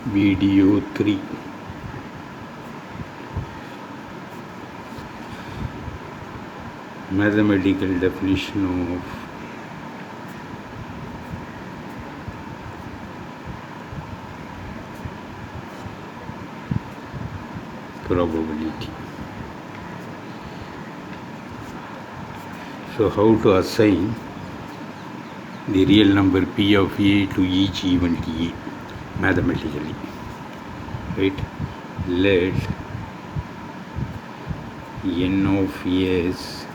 Video 3. Mathematical definition of probability. So how to assign the real number P of A to each event A mathematically, right? Let n of S,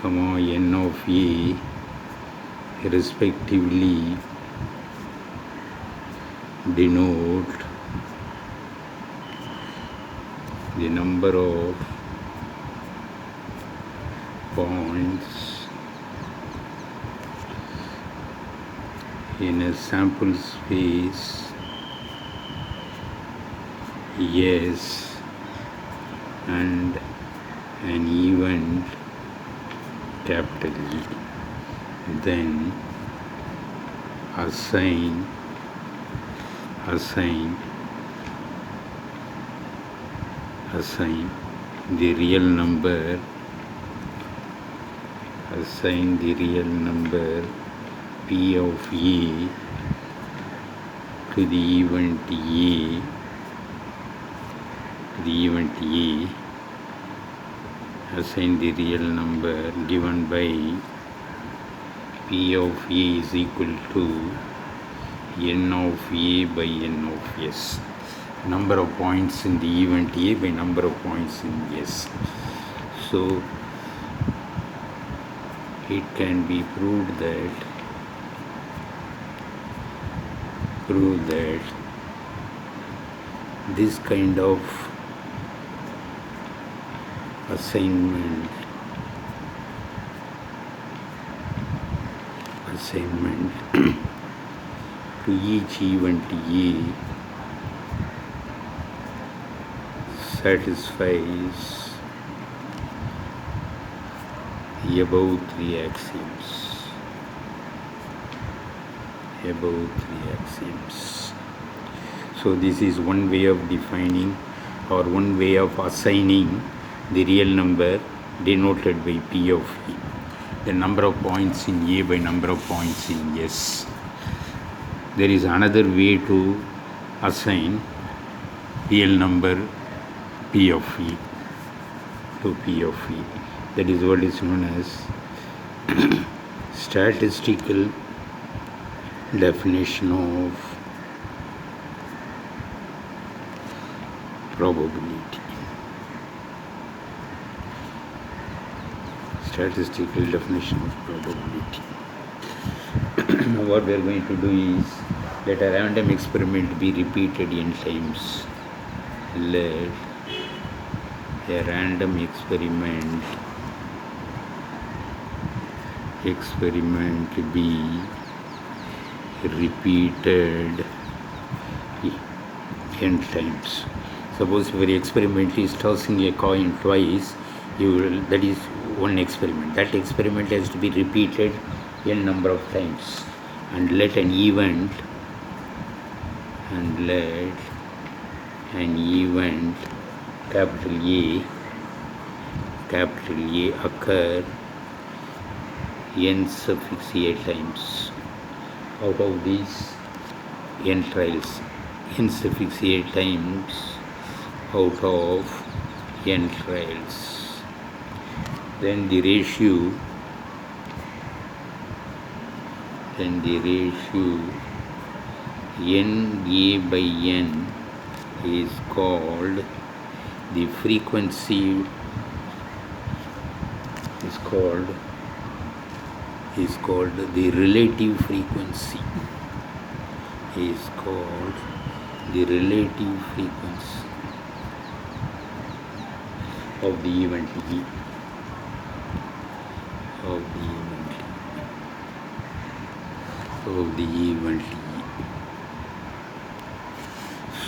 n of A respectively denote the number of points in a sample space S and an event capital E. Then assign the real number P of A to the event A, assign the real number given by P of A is equal to n of A by n of S. Number of points in the event A by number of points in S. So it can be proved that this kind of assignment to each event A satisfies the above three axioms. So this is one way of defining or one way of assigning the real number denoted by P of E, the number of points in A by number of points in S. There is another way to assign real number P of E to P of E. That is what is known as statistical definition of probability. Statistical definition of probability. Now what we are going to do is, let a random experiment be repeated n times. Let a random experiment be repeated n times. Suppose your experiment is tossing a coin twice, that is one experiment. That experiment has to be repeated n number of times, and let an event capital A occur n suffix A times. Out of these n trials, n suffix A times out of n trials, then the ratio n A by n is called the frequency, is called the relative frequency, of the event E.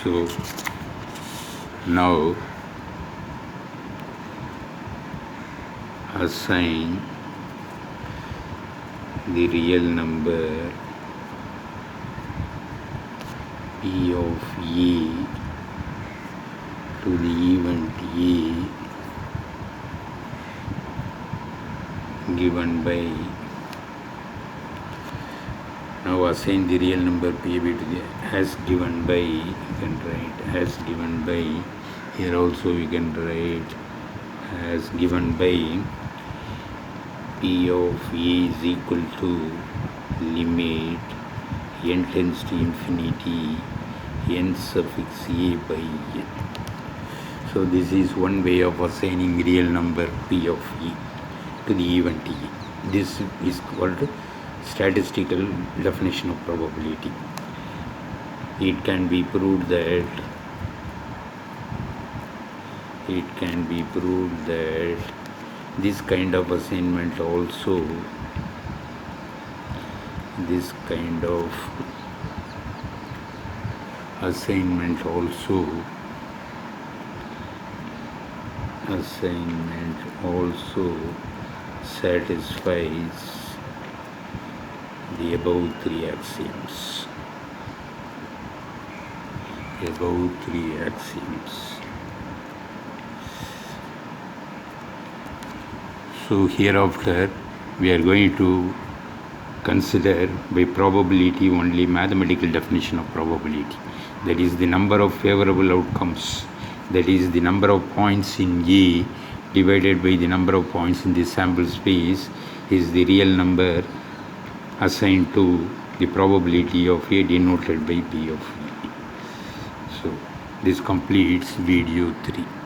So now assign the real number P of A to the event A given by, now assign the real number PAB to the as given by, you can write as given by, here also you can write as given by P of A is equal to limit n tends to infinity n suffix A by n. So this is one way of assigning real number P of E to the event E. This is called statistical definition of probability. It can be proved that this kind of assignment also satisfies the above three axioms. So hereafter we are going to consider by probability only mathematical definition of probability. That is the number of favorable outcomes. That is the number of points in A divided by the number of points in the sample space is the real number assigned to the probability of A denoted by P of E. So this completes video 3.